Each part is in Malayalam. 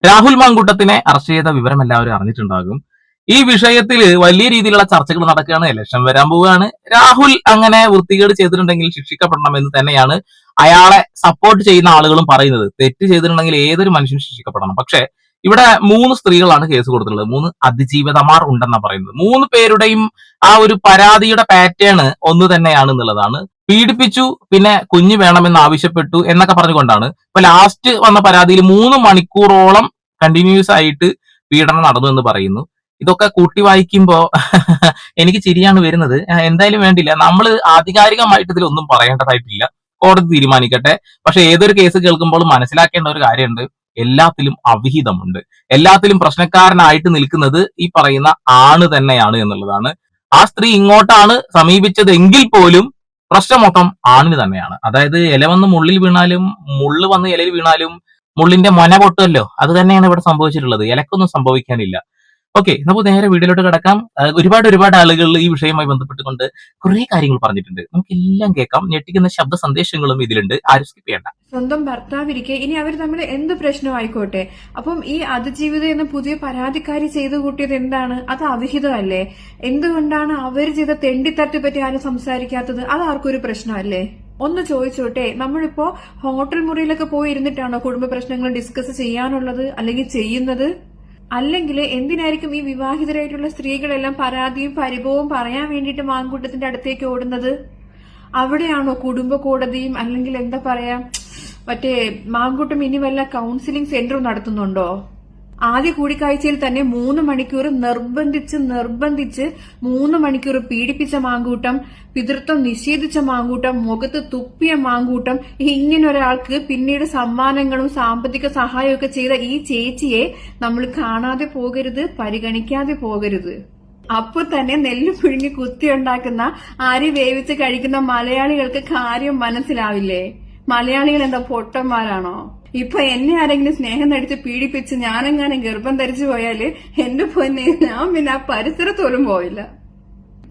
രാഹുൽ മാങ്കൂട്ടത്തിനെ അറസ്റ്റ് ചെയ്ത വിവരം എല്ലാവരും അറിഞ്ഞിട്ടുണ്ടാകും. ഈ വിഷയത്തിൽ വലിയ രീതിയിലുള്ള ചർച്ചകൾ നടക്കുകയാണ്. ഇലക്ഷൻ വരാൻ പോവുകയാണ്. രാഹുൽ അങ്ങനെ വൃത്തികേട് ചെയ്തിട്ടുണ്ടെങ്കിൽ ശിക്ഷിക്കപ്പെടണം എന്ന് തന്നെയാണ് അയാളെ സപ്പോർട്ട് ചെയ്യുന്ന ആളുകളും പറയുന്നത്. തെറ്റ് ചെയ്തിട്ടുണ്ടെങ്കിൽ ഏതൊരു മനുഷ്യനും ശിക്ഷിക്കപ്പെടണം. പക്ഷെ ഇവിടെ 3 സ്ത്രീകളാണ് കേസ് കൊടുത്തിട്ടുള്ളത്. 3 അതിജീവിതമാർ ഉണ്ടെന്നാണ് പറയുന്നത്. 3 പേരുടെയും ആ ഒരു പരാതിയുടെ പാറ്റേൺ ഒന്ന് തന്നെയാണ് എന്നുള്ളതാണ്. പീഡിപ്പിച്ചു, പിന്നെ കുഞ്ഞ് വേണമെന്ന് ആവശ്യപ്പെട്ടു എന്നൊക്കെ പറഞ്ഞുകൊണ്ടാണ്. ഇപ്പൊ ലാസ്റ്റ് വന്ന പരാതിയിൽ 3 മണിക്കൂറോളം കണ്ടിന്യൂസ് ആയിട്ട് പീഡനം നടന്നു എന്ന് പറയുന്നു. ഇതൊക്കെ കൂട്ടി വായിക്കുമ്പോ എനിക്ക് ചിരിയാണ് വരുന്നത്. എന്തായാലും വേണ്ടില്ല, നമ്മൾ ആധികാരികമായിട്ട് ഇതിലൊന്നും പറയേണ്ടതായിട്ടില്ല. കോടതി തീരുമാനിക്കട്ടെ. പക്ഷെ ഏതൊരു കേസ് കേൾക്കുമ്പോൾ മനസ്സിലാക്കേണ്ട ഒരു കാര്യമുണ്ട്, എല്ലാത്തിലും അവിഹിതമുണ്ട്. എല്ലാത്തിലും പ്രശ്നക്കാരനായിട്ട് നിൽക്കുന്നത് ഈ പറയുന്ന ആണ് തന്നെയാണ് എന്നുള്ളതാണ്. ആ സ്ത്രീ ഇങ്ങോട്ടാണ് സമീപിച്ചത് എങ്കിൽ പോലും പ്രശ്നം മൊത്തം ആണിന് തന്നെയാണ്. അതായത് ഇല വന്ന് മുള്ളിൽ വീണാലും മുള്ള് വന്ന് ഇലയിൽ വീണാലും മുള്ളിന്റെ മൊന പൊട്ടുമല്ലോ, അത് തന്നെയാണ് ഇവിടെ സംഭവിച്ചിട്ടുള്ളത്. ഇലക്കൊന്നും സംഭവിക്കാനില്ല. ഓക്കെ, നമുക്ക് നേരെ വീഡിയോയിലോട്ട് കിടക്കാം. ഒരുപാട് ആളുകൾ ഈ വിഷയവുമായി ബന്ധപ്പെട്ടുകൊണ്ട് കുറെ കാര്യങ്ങൾ പറഞ്ഞിട്ടുണ്ട്. നമുക്ക് എല്ലാം കേൾക്കാം. ഞെട്ടിക്കുന്ന ശബ്ദ സന്ദേശങ്ങളും ഇതിലുണ്ട്. ആരും സ്കിപ്പ് ചെയ്യണ്ട. സ്വന്തം ഭർത്താവിരിക്കെ ഇനി അവർ തമ്മിൽ എന്ത് പ്രശ്നമായിക്കോട്ടെ, അപ്പം ഈ അതിജീവിത എന്ന പുതിയ പരാതിക്കാരി ചെയ്തു കൂട്ടിയത് എന്താണ്? അത് അവിഹിതമല്ലേ? എന്തുകൊണ്ടാണ് അവർ ചെയ്ത തെണ്ടിത്തട്ടി പറ്റി ആരും സംസാരിക്കാത്തത്? അത് ആർക്കൊരു പ്രശ്നമല്ലേ? ഒന്ന് ചോദിച്ചോട്ടെ, നമ്മളിപ്പോ ഹോട്ടൽ മുറിയിലൊക്കെ പോയി ഇരുന്നിട്ടാണോ കുടുംബ പ്രശ്നങ്ങൾ ഡിസ്കസ് ചെയ്യാനുള്ളത്, അല്ലെങ്കിൽ ചെയ്യുന്നത്? അല്ലെങ്കിൽ എന്തിനായിരിക്കും ഈ വിവാഹിതരായിട്ടുള്ള സ്ത്രീകളെല്ലാം പരാതിയും പരിഭവവും പറയാൻ വേണ്ടിയിട്ട് മാങ്കൂട്ടത്തിന്റെ അടുത്തേക്ക് ഓടുന്നത്? അവിടെയാണോ കുടുംബ കോടതിയും അല്ലെങ്കിൽ എന്താ പറയാ മറ്റേ മാങ്കൂട്ടം ഇനി വല്ല കൗൺസിലിംഗ് സെന്ററും നടത്തുന്നുണ്ടോ? ആദ്യ കൂടിക്കാഴ്ചയിൽ തന്നെ 3 മണിക്കൂർ നിർബന്ധിച്ച് 3 മണിക്കൂർ പീഡിപ്പിച്ച മാങ്കൂട്ടം, പിതൃത്വം നിഷേധിച്ച മാങ്കൂട്ടം, മുഖത്ത് തുപ്പിയ മാങ്കൂട്ടം, ഇങ്ങനെ ഒരാൾക്ക് പിന്നീട് സമ്മാനങ്ങളും സാമ്പത്തിക സഹായമൊക്കെ ചെയ്ത ഈ ചേച്ചിയെ നമ്മൾ കാണാതെ പോകരുത്, പരിഗണിക്കാതെ പോകരുത്. അപ്പൊ തന്നെ നെല്ല് പുഴുങ്ങി കുത്തിയുണ്ടാക്കുന്ന അരി വേവിച്ച് കഴിക്കുന്ന മലയാളികൾക്ക് കാര്യം മനസ്സിലാവില്ലേ? മലയാളികൾ എന്താ പൊട്ടന്മാരാണോ? ഇപ്പൊ എന്നെ ആരെങ്കിലും സ്നേഹം നടിച്ച് പീഡിപ്പിച്ച് ഞാനെങ്ങാനും ഗർഭം ധരിച്ചു പോയാല് എന്റെ പൊന്നെ, ഞാൻ പിന്നെ ആ പരിസരത്തോലും പോയില്ല.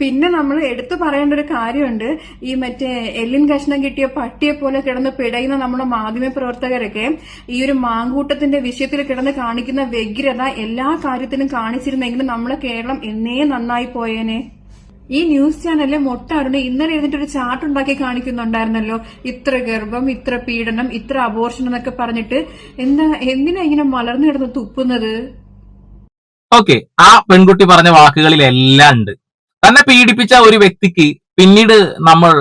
പിന്നെ നമ്മൾ എടുത്തു പറയേണ്ട ഒരു കാര്യമുണ്ട്, ഈ മറ്റേ എല്ലിൻ കഷ്ണം കിട്ടിയ പട്ടിയെ പോലെ കിടന്ന് പിടയുന്ന നമ്മുടെ മാധ്യമ പ്രവർത്തകരൊക്കെ ഈ ഒരു മാങ്കൂട്ടത്തിന്റെ വിഷയത്തിൽ കിടന്ന് കാണിക്കുന്ന വ്യഗ്രത എല്ലാ കാര്യത്തിലും കാണിച്ചിരുന്നെങ്കിലും നമ്മളെ കേരളം എന്നേ നന്നായി പോയേനെ. ഈ ന്യൂസ് ചാനലിലെ മൊട്ടാറുണ്ട് ഇന്നലെ എഴുന്നിട്ടൊരു ചാർട്ട് ഉണ്ടാക്കി കാണിക്കുന്നുണ്ടായിരുന്നല്ലോ, ഇത്ര ഗർഭം, ഇത്ര പീഡനം, ഇത്ര അബോർഷൻ എന്നൊക്കെ പറഞ്ഞിട്ട്. എന്തിനാ ഇങ്ങനെ മലർന്നു കിടന്ന് തുപ്പുന്നത്? ഓക്കെ, ആ പെൺകുട്ടി പറഞ്ഞ വാക്കുകളിലെല്ലാം ഉണ്ട്. തന്നെ പീഡിപ്പിച്ച ഒരു വ്യക്തിക്ക് പിന്നീട് നമ്മൾ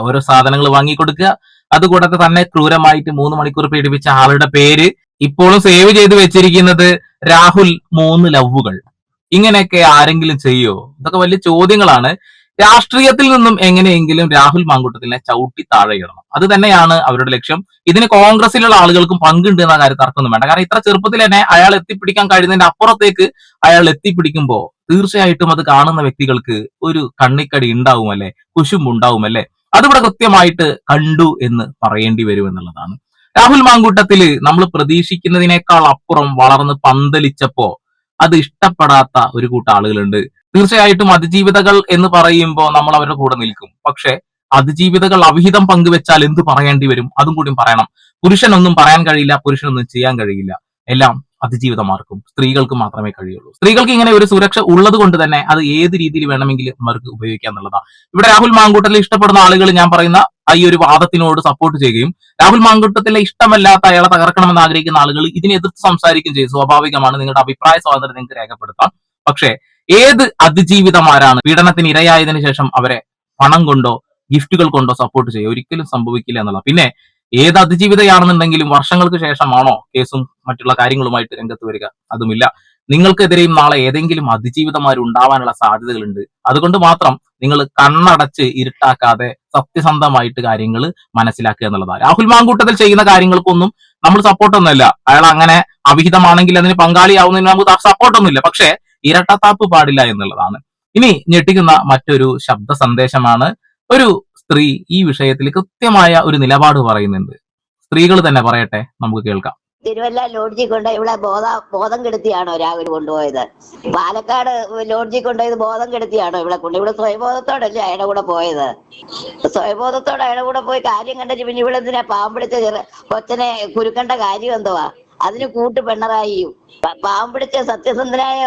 ഓരോ സാധനങ്ങൾ വാങ്ങിക്കൊടുക്കുക, അതുകൂടാതെ തന്നെ ക്രൂരമായിട്ട് 3 മണിക്കൂർ പീഡിപ്പിച്ച ആളുടെ പേര് ഇപ്പോഴും സേവ് ചെയ്ത് വെച്ചിരിക്കുന്നത് രാഹുൽ 3 ലവുകൾ. ഇങ്ങനെയൊക്കെ ആരെങ്കിലും ചെയ്യോ? ഇതൊക്കെ വലിയ ചോദ്യങ്ങളാണ്. രാഷ്ട്രീയത്തിൽ നിന്നും എങ്ങനെയെങ്കിലും രാഹുൽ മാങ്കൂട്ടത്തിനെ ചവിട്ടി താഴെയിടണം, അത് തന്നെയാണ് അവരുടെ ലക്ഷ്യം. ഇതിന് കോൺഗ്രസിലുള്ള ആളുകൾക്കും പങ്കുണ്ട് എന്ന കാര്യത്തിൽ തർക്കമൊന്നും വേണ്ട. കാരണം ഇത്ര ചെറുപ്പത്തിൽ തന്നെ അയാൾ എത്തിപ്പിടിക്കാൻ കഴിയുന്നതിന്റെ അപ്പുറത്തേക്ക് അയാൾ എത്തിപ്പിടിക്കുമ്പോൾ തീർച്ചയായിട്ടും അത് കാണുന്ന വ്യക്തികൾക്ക് ഒരു കണ്ണിക്കടി ഉണ്ടാവുമല്ലേ, കുശുമ്പുണ്ടാവുമല്ലേ. അതിവിടെ കൃത്യമായിട്ട് കണ്ടു എന്ന് പറയേണ്ടി വരും എന്നുള്ളതാണ്. രാഹുൽ മാങ്കൂട്ടത്തില് നമ്മൾ പ്രതീക്ഷിക്കുന്നതിനേക്കാൾ അപ്പുറം വളർന്ന് പന്തലിച്ചപ്പോ അത് ഇഷ്ടപ്പെടാത്ത ഒരു കൂട്ടം ആളുകളുണ്ട്. തീർച്ചയായിട്ടും അതിജീവിതകൾ എന്ന് പറയുമ്പോൾ നമ്മൾ അവരുടെ കൂടെ നിൽക്കും. പക്ഷെ അതിജീവിതകൾ അവിഹിതം പങ്കുവെച്ചാൽ എന്ത് പറയേണ്ടി വരും? അതും കൂടി പറയണം. പുരുഷനൊന്നും പറയാൻ കഴിയില്ല, പുരുഷനൊന്നും ചെയ്യാൻ കഴിയില്ല. എല്ലാം അതിജീവിതമാർക്കും സ്ത്രീകൾക്ക് മാത്രമേ കഴിയുള്ളൂ. സ്ത്രീകൾക്ക് ഇങ്ങനെ ഒരു സുരക്ഷ ഉള്ളത് കൊണ്ട് തന്നെ അത് ഏത് രീതിയിൽ വേണമെങ്കിലും അവർക്ക് ഉപയോഗിക്കാം എന്നുള്ളതാണ്. ഇവിടെ രാഹുൽ മാങ്കൂട്ടത്തിൽ ഇഷ്ടപ്പെടുന്ന ആളുകൾ ഞാൻ പറയുന്ന ഈ ഒരു വാദത്തിനോട് സപ്പോർട്ട് ചെയ്യുകയും രാഹുൽ മാങ്കൂട്ടത്തിലെ ഇഷ്ടമല്ലാത്ത അയാളെ തകർക്കണമെന്ന് ആഗ്രഹിക്കുന്ന ആളുകൾ ഇതിനെ എതിർത്ത് സംസാരിക്കുകയും ചെയ്യും. സ്വാഭാവികമാണ്, നിങ്ങളുടെ അഭിപ്രായ സ്വാതന്ത്ര്യം നിങ്ങൾക്ക് രേഖപ്പെടുത്താം. പക്ഷേ ഏത് അതിജീവിതമാരാണ് പീഡനത്തിന് ഇരയായതിനു ശേഷം അവരെ പണം കൊണ്ടോ ഗിഫ്റ്റുകൾ കൊണ്ടോ സപ്പോർട്ട് ചെയ്യുക? ഒരിക്കലും സംഭവിക്കില്ല എന്നുള്ള. പിന്നെ ഏത് അതിജീവിതയാണെന്നുണ്ടെങ്കിലും വർഷങ്ങൾക്ക് ശേഷമാണോ കേസും മറ്റുള്ള കാര്യങ്ങളുമായിട്ട് രംഗത്ത് വരിക? അതുമില്ല. നിങ്ങൾക്കെതിരെയും നാളെ ഏതെങ്കിലും അതിജീവിതമാർ ഉണ്ടാവാനുള്ള സാധ്യതകളുണ്ട്. അതുകൊണ്ട് മാത്രം നിങ്ങൾ കണ്ണടച്ച് ഇരുട്ടാക്കാതെ സത്യസന്ധമായിട്ട് കാര്യങ്ങൾ മനസ്സിലാക്കുക എന്നുള്ളതാണ്. രാഹുൽ മാങ്കൂട്ടത്തിൽ ചെയ്യുന്ന കാര്യങ്ങൾക്കൊന്നും നമ്മൾ സപ്പോർട്ടൊന്നുമില്ല. അയാൾ അങ്ങനെ അവിഹിതമാണെങ്കിൽ അതിന് പങ്കാളിയാവുന്നതിന് നമുക്ക് സപ്പോർട്ടൊന്നുമില്ല. പക്ഷേ ഇരട്ടത്താപ്പ് പാടില്ല എന്നുള്ളതാണ്. ഇനി ഞെട്ടിക്കുന്ന മറ്റൊരു ശബ്ദ സന്ദേശമാണ്. ഒരു സ്ത്രീ ഈ വിഷയത്തിൽ കൃത്യമായ ഒരു നിലപാട് പറയുന്നുണ്ട്. സ്ത്രീകൾ തന്നെ പറയട്ടെ, നമുക്ക് കേൾക്കാം. തിരുവല്ല ലോഡ്ജിൽ കൊണ്ട് ഇവിടെ ബോധം കെടുത്തിയാണോ രാഹുൽ കൊണ്ടുപോയത്? പാലക്കാട് ലോഡ്ജിൽ കൊണ്ടുപോയത് ബോധം കെടുത്തിയാണോ ഇവിടെ സ്വയബോധത്തോടല്ലേ അയാളുടെ കൂടെ പോയത്? സ്വയബോധത്തോടെ അയാളുടെ കൂടെ പോയി കാര്യം കണ്ടിട്ട് പിന്നെ ഇവിടെ എന്തിനാ പാമ്പിടിച്ച കൊച്ചനെ കുരുക്കേണ്ട കാര്യം എന്തുവാ? അതിന് കൂട്ട് പിണറായിയും. പാവം പിടിച്ച സത്യസന്ധനായ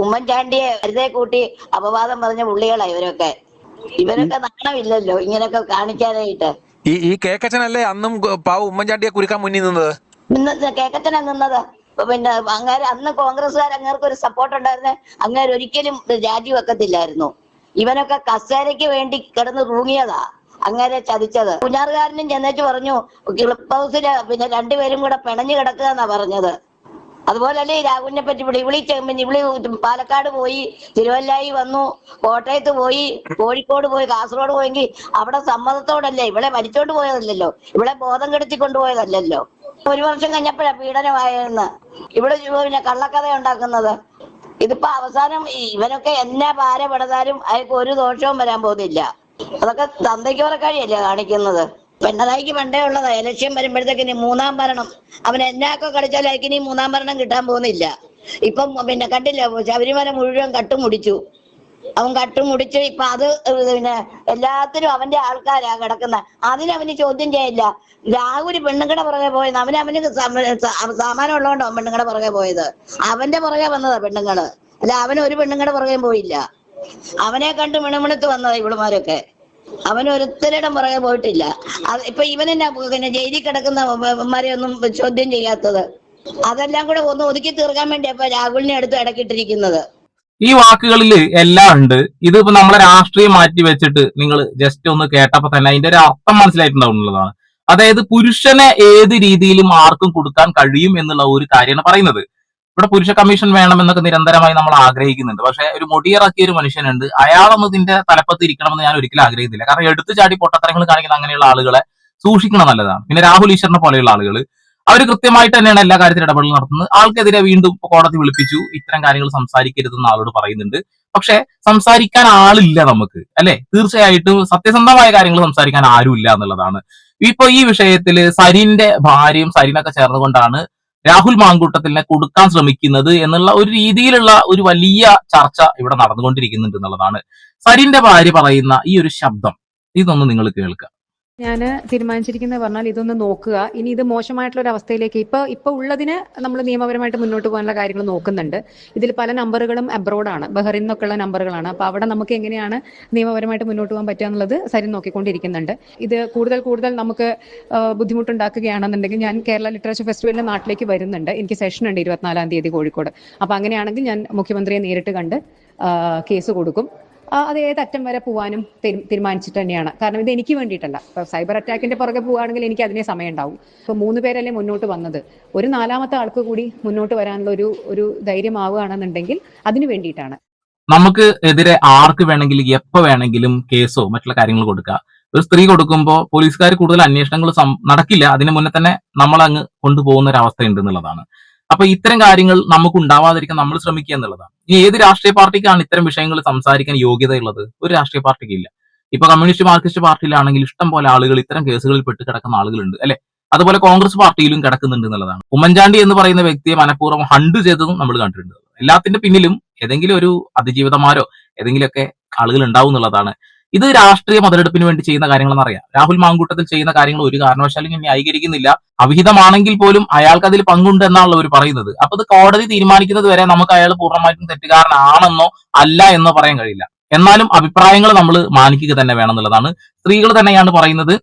ഉമ്മൻചാണ്ടിയെ വെറുതെ കൂട്ടി അപവാദം പറഞ്ഞ പുള്ളികളാ ഇവരൊക്കെ. ഇവരൊക്കെ നാണമില്ലല്ലോ ഇങ്ങനെയൊക്കെ കാണിക്കാനായിട്ട്. ഈ കേക്കച്ചനല്ലേ അന്നും പാവ ഉമ്മൻചാണ്ടിയെ കുരുക്കാൻ മുന്നിൽ നിന്നത്? കേക്കച്ചനാ നിന്നത്. പിന്നെ അങ്ങേര് അന്ന് കോൺഗ്രസ്സുകാർ അങ്ങേർക്ക് ഒരു സപ്പോർട്ട് ഉണ്ടായിരുന്നെ, അങ്ങേര് ഒരിക്കലും രാജിവെക്കത്തില്ലായിരുന്നു. ഇവനൊക്കെ കസേരയ്ക്ക് വേണ്ടി കിടന്ന് തൂങ്ങിയതാ അങ്ങനെ ചതിച്ചത്. കുഞ്ഞാറുകാരനും ചെന്നേച്ച് പറഞ്ഞു ക്ലിപ്പ് ഹൗസില് പിന്നെ രണ്ടുപേരും കൂടെ പിണഞ്ഞു കിടക്കുക എന്നാ പറഞ്ഞത്. അതുപോലല്ലേ രാഹുലിനെ പറ്റി ഇവിളി പാലക്കാട് പോയി, തിരുവല്ലായി വന്നു, കോട്ടയത്ത് പോയി, കോഴിക്കോട് പോയി, കാസർഗോഡ് പോയെങ്കിൽ അവിടെ സമ്മതത്തോടല്ലേ, ഇവിടെ മരിച്ചോണ്ട് പോയതല്ലല്ലോ, ഇവിടെ ബോധം കെടുത്തി കൊണ്ടുപോയതല്ലല്ലോ. 1 വർഷം കഴിഞ്ഞപ്പോഴാ പീഡനമായെന്ന് ഇവിടെ പിന്നെ കള്ളക്കഥ ഉണ്ടാക്കുന്നത്. ഇതിപ്പോ അവസാനം ഇവനൊക്കെ എന്നാ ഭാരപ്പെടാനും അയാൾക്ക് ഒരു ദോഷവും വരാൻ പോകുന്നില്ല. അതൊക്കെ തന്തയ്ക്കോറക്കാഴിയല്ലേ കാണിക്കുന്നത്. പിണറായിക്ക് പണ്ടേ ഉള്ളതാ ഇലക്ഷൻ വരുമ്പോഴത്തേക്കിനി 3ാം ഭരണം. അവൻ എന്നാക്കെ കളിച്ചാൽ അയാൾക്ക് ഇനി 3ാം ഭരണം കിട്ടാൻ പോകുന്നില്ല. ഇപ്പം പിന്നെ കണ്ടില്ല, ശബരിമല മുഴുവൻ കട്ടുമുടിച്ചു. അവൻ കട്ടുമുടിച്ച് ഇപ്പൊ അത് പിന്നെ എല്ലാത്തിനും അവന്റെ ആൾക്കാരാ കിടക്കുന്നത്. അതിനവന് ചോദ്യം ചെയ്യില്ല. രാഹുൽ പെണ്ണുങ്ങടെ പുറകെ പോയത് അവന് സാമാനം ഉള്ളതുകൊണ്ടോ പെണ്ണുങ്ങടെ പുറകെ പോയത്. അവന്റെ പുറകെ വന്നതാ പെണ്ണുങ്ങള്, അല്ല അവന് ഒരു പെണ്ണുങ്ങടെ പുറകെ പോയില്ല. അവനെ കണ്ട് മിണമിണത്ത് വന്നതാ ഇവളുമാരൊക്കെ. അവൻ ഒരുത്തരുടെ പുറകെ പോയിട്ടില്ല. ഇപ്പൊ ഇവനെന്നാ പിന്നെ ജയിലിൽ കിടക്കുന്നമാരെ ഒന്നും ചോദ്യം ചെയ്യാത്തത്? അതെല്ലാം കൂടെ ഒന്ന് ഒതുക്കി തീർക്കാൻ വേണ്ടി അപ്പൊ രാഹുലിനെ എടുത്ത് ഇടക്കിട്ടിരിക്കുന്നത്. ഈ വാക്കുകളിൽ എല്ലാം ഉണ്ട്. ഇതിപ്പോ നമ്മളെ രാഷ്ട്രീയം മാറ്റി വെച്ചിട്ട് നിങ്ങൾ ജസ്റ്റ് ഒന്ന് കേട്ടപ്പോ തന്നെ അതിന്റെ ഒരു അർത്ഥം മനസ്സിലായിട്ടുണ്ടാവുന്നതാണ്. അതായത് പുരുഷനെ ഏത് രീതിയിലും ആർക്കും കൊടുക്കാൻ കഴിയും എന്നുള്ള ഒരു കാര്യമാണ് പറയുന്നത്. ഇവിടെ പുരുഷ കമ്മീഷൻ വേണമെന്നൊക്കെ നിരന്തരമായി നമ്മൾ ആഗ്രഹിക്കുന്നുണ്ട്. പക്ഷെ ഒരു മുടിയിറക്കിയ ഒരു മനുഷ്യനുണ്ട്, അയാളൊന്നും ഇതിന്റെ തലപ്പത്ത് ഇരിക്കണമെന്ന് ഞാൻ ഒരിക്കലും ആഗ്രഹിക്കുന്നില്ല. കാരണം എടുത്തു ചാടി പൊട്ടത്തരങ്ങൾ കാണിക്കുന്ന അങ്ങനെയുള്ള ആളുകളെ സൂക്ഷിക്കണം നല്ലതാണ്. പിന്നെ രാഹുൽ ഈശ്വറിനെ പോലെയുള്ള ആളുകൾ അവർ കൃത്യമായിട്ട് തന്നെയാണ് എല്ലാ കാര്യത്തിലും ഇടപെടൽ നടത്തുന്നത്. ആൾക്കെതിരെ വീണ്ടും കോടതി വിളിപ്പിച്ചു, ഇത്തരം കാര്യങ്ങൾ സംസാരിക്കരുതെന്ന് ആളോട് പറയുന്നുണ്ട്. പക്ഷെ സംസാരിക്കാൻ ആളില്ല നമുക്ക്, അല്ലെ? തീർച്ചയായിട്ടും സത്യസന്ധമായ കാര്യങ്ങൾ സംസാരിക്കാൻ ആരും ഇല്ല എന്നുള്ളതാണ്. ഇപ്പൊ ഈ വിഷയത്തില് സരിന്റെ ഭാര്യയും സരിനൊക്കെ ചേർന്നുകൊണ്ടാണ് രാഹുൽ മാങ്കൂട്ടത്തിനെ കൊടുക്കാൻ ശ്രമിക്കുന്നത് എന്നുള്ള ഒരു രീതിയിലുള്ള ഒരു വലിയ ചർച്ച ഇവിടെ നടന്നുകൊണ്ടിരിക്കുന്നുണ്ട് എന്നുള്ളതാണ്. സരിന്റെ ഭാര്യ പറയുന്ന ഈ ഒരു ശബ്ദം ഇതൊന്ന് നിങ്ങൾ കേൾക്കുക. ഞാൻ തീരുമാനിച്ചിരിക്കുന്നത് പറഞ്ഞാൽ ഇതൊന്ന് നോക്കുക. ഇനി ഇത് മോശമായിട്ടുള്ള ഒരു അവസ്ഥയിലേക്ക് ഇപ്പൊ ഉള്ളതിന് നമ്മൾ നിയമപരമായിട്ട് മുന്നോട്ട് പോകാനുള്ള കാര്യങ്ങൾ നോക്കുന്നുണ്ട്. ഇതിൽ പല നമ്പറുകളും അബ്രോഡാണ്, ബഹറിൻ നിന്നൊക്കെയുള്ള നമ്പറുകളാണ്. അപ്പൊ അവിടെ നമുക്ക് എങ്ങനെയാണ് നിയമപരമായിട്ട് മുന്നോട്ട് പോകാൻ പറ്റുക എന്നുള്ളത് സരി നോക്കിക്കൊണ്ടിരിക്കുന്നുണ്ട്. ഇത് കൂടുതൽ നമുക്ക് ബുദ്ധിമുട്ടുണ്ടാക്കുകയാണെന്നുണ്ടെങ്കിൽ ഞാൻ കേരള ലിറ്ററേച്ചർ ഫെസ്റ്റിവലിന്റെ നാട്ടിലേക്ക് വരുന്നുണ്ട്. എനിക്ക് സെഷൻ ഉണ്ട് 24-ാം തീയതി കോഴിക്കോട്. അപ്പൊ അങ്ങനെയാണെങ്കിൽ ഞാൻ മുഖ്യമന്ത്രിയെ നേരിട്ട് കണ്ട് കേസ് കൊടുക്കും. അത് ഏതറ്റം വരെ പോകാനും തീരുമാനിച്ചിട്ട് തന്നെയാണ്. കാരണം ഇത് എനിക്ക് വേണ്ടിയിട്ടല്ല. ഇപ്പൊ സൈബർ അറ്റാക്കിന്റെ പുറകെ പോവുകയാണെങ്കിൽ എനിക്ക് അതിനെ സമയം ഉണ്ടാവും. ഇപ്പൊ 3 പേരല്ലേ മുന്നോട്ട് വന്നത്, ഒരു 4ാമത്തെ ആൾക്ക് കൂടി മുന്നോട്ട് വരാനുള്ള ഒരു ധൈര്യമാവുകയാണെന്നുണ്ടെങ്കിൽ അതിനു വേണ്ടിയിട്ടാണ്. നമുക്ക് എതിരെ ആർക്ക് വേണമെങ്കിലും എപ്പോ വേണമെങ്കിലും കേസോ മറ്റുള്ള കാര്യങ്ങൾ കൊടുക്കുക. ഒരു സ്ത്രീ കൊടുക്കുമ്പോൾ പോലീസുകാർ കൂടുതൽ അന്വേഷണങ്ങൾ നടക്കില്ല, അതിന് മുന്നേ തന്നെ നമ്മൾ അങ്ങ് കൊണ്ടുപോകുന്ന ഒരു അവസ്ഥ ഉണ്ട് എന്നുള്ളതാണ്. അപ്പൊ ഇത്തരം കാര്യങ്ങൾ നമുക്ക് ഉണ്ടാവാതിരിക്കാൻ നമ്മൾ ശ്രമിക്കുക എന്നുള്ളതാണ്. ഇനി ഏത് രാഷ്ട്രീയ പാർട്ടിക്കാണ് ഇത്തരം വിഷയങ്ങൾ സംസാരിക്കാൻ യോഗ്യതയുള്ളത്? ഒരു രാഷ്ട്രീയ പാർട്ടിക്ക് ഇല്ല. ഇപ്പൊ കമ്മ്യൂണിസ്റ്റ് മാർക്സിസ്റ്റ് പാർട്ടിയിലാണെങ്കിൽ ഇഷ്ടം പോലെ ആളുകൾ ഇത്തരം കേസുകളിൽ പെട്ട് കിടക്കുന്ന ആളുകളുണ്ട്, അല്ലെ? അതുപോലെ കോൺഗ്രസ് പാർട്ടിയിലും കിടക്കുന്നുണ്ട് എന്നുള്ളതാണ്. ഉമ്മൻചാണ്ടി എന്ന് പറയുന്ന വ്യക്തിയെ മനഃപൂർവ്വം ഹണ്ട് ചെയ്തതും നമ്മൾ കണ്ടിട്ടുണ്ട്. എല്ലാത്തിന്റെ പിന്നിലും ഏതെങ്കിലും ഒരു അതിജീവിതമാരോ ഏതെങ്കിലുമൊക്കെ ആളുകൾ ഉണ്ടാവും എന്നുള്ളതാണ്. ഇത് രാഷ്ട്രീയ മുതലെടുപ്പിന് വേണ്ടി ചെയ്യുന്ന കാര്യങ്ങളെന്ന് അറിയാം. രാഹുൽ മാങ്കൂട്ടത്തിൽ ചെയ്യുന്ന കാര്യങ്ങൾ ഒരു കാരണവശാലും ഞാൻ ന്യായീകരിക്കുന്നില്ല. അവിഹിതമാണെങ്കിൽ പോലും അയാൾക്ക് അതിൽ പങ്കുണ്ട് എന്നാണല്ലോ അവർ പറയുന്നത്. അപ്പൊ ഇത് കോടതി തീരുമാനിക്കുന്നത് വരെ നമുക്ക് അയാൾ പൂർണ്ണമായിട്ടും തെറ്റുകാരനാണെന്നോ അല്ല എന്നോ പറയാൻ കഴിയില്ല. എന്നാലും അഭിപ്രായങ്ങൾ നമ്മൾ മാനിക്കുക തന്നെ വേണം എന്നുള്ളതാണ്. സ്ത്രീകൾ തന്നെയാണ് പറയുന്നത്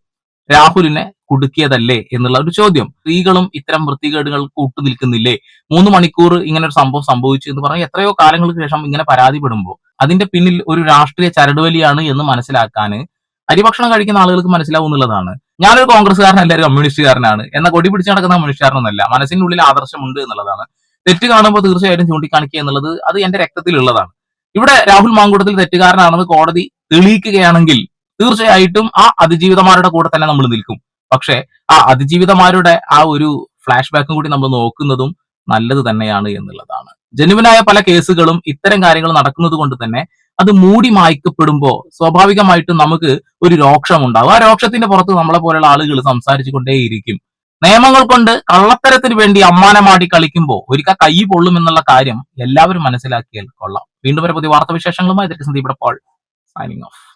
രാഹുലിനെ കുടുക്കിയതല്ലേ എന്നുള്ള ഒരു ചോദ്യം. സ്ത്രീകളും ഇത്തരം വൃത്തികേടുകൾ കൂട്ടു നിൽക്കുന്നില്ലേ? 3 മണിക്കൂർ ഇങ്ങനെ ഒരു സംഭവം സംഭവിച്ചു എന്ന് പറഞ്ഞാൽ എത്രയോ കാലങ്ങൾക്ക് ശേഷം ഇങ്ങനെ പരാതിപ്പെടുമ്പോൾ അതിന്റെ പിന്നിൽ ഒരു രാഷ്ട്രീയ ചരടുവലിയാണ് എന്ന് മനസ്സിലാക്കാൻ അരിഭക്ഷണം കഴിക്കുന്ന ആളുകൾക്ക് മനസ്സിലാവും എന്നുള്ളതാണ്. ഞാനൊരു കോൺഗ്രസ്സുകാരനല്ല, ഒരു കമ്മ്യൂണിസ്റ്റുകാരനാണ്. എന്ന കൊടി പിടിച്ച് നടക്കുന്ന കമ്മ്യൂണിസ്റ്റുകാരനൊന്നല്ല. മനസ്സിന്റെ ഉള്ളിൽ ആദർശമുണ്ട് എന്നുള്ളതാണ്. തെറ്റ് കാണുമ്പോൾ തീർച്ചയായിട്ടും ചൂണ്ടിക്കാണിക്കുക എന്നുള്ളത് അത് എന്റെ രക്തത്തിലുള്ളതാണ്. ഇവിടെ രാഹുൽ മാങ്കൂട്ടത്തിൽ തെറ്റുകാരനാണെന്ന് കോടതി തെളിയിക്കുകയാണെങ്കിൽ തീർച്ചയായിട്ടും ആ അതിജീവിതമാരുടെ കൂടെ തന്നെ നമ്മൾ നിൽക്കും. പക്ഷെ ആ അതിജീവിതമാരുടെ ആ ഒരു ഫ്ലാഷ് ബാക്കും കൂടി നമ്മൾ നോക്കുന്നതും നല്ലത് തന്നെയാണ് എന്നുള്ളതാണ്. ജനുവിനായ പല കേസുകളും ഇത്തരം കാര്യങ്ങൾ നടക്കുന്നത് കൊണ്ട് തന്നെ അത് മൂടി മായ്ക്കപ്പെടുമ്പോൾ സ്വാഭാവികമായിട്ടും നമുക്ക് ഒരു രോക്ഷം ഉണ്ടാവും. ആ രോക്ഷത്തിന്റെ പുറത്ത് നമ്മളെ പോലെയുള്ള ആളുകൾ സംസാരിച്ചു കൊണ്ടേയിരിക്കും. നിയമങ്ങൾ കൊണ്ട് കള്ളത്തരത്തിന് വേണ്ടി അമ്മാനമാടി കളിക്കുമ്പോൾ ഒരിക്കൽ കൈ പൊള്ളുമെന്നുള്ള കാര്യം എല്ലാവരും മനസ്സിലാക്കിയാൽ കൊള്ളാം. വീണ്ടും ഒരു പുതിയ വാർത്താവിശേഷങ്ങളുമായി സന്ദീപ് പോൾ സൈനിങ് ഓഫ്.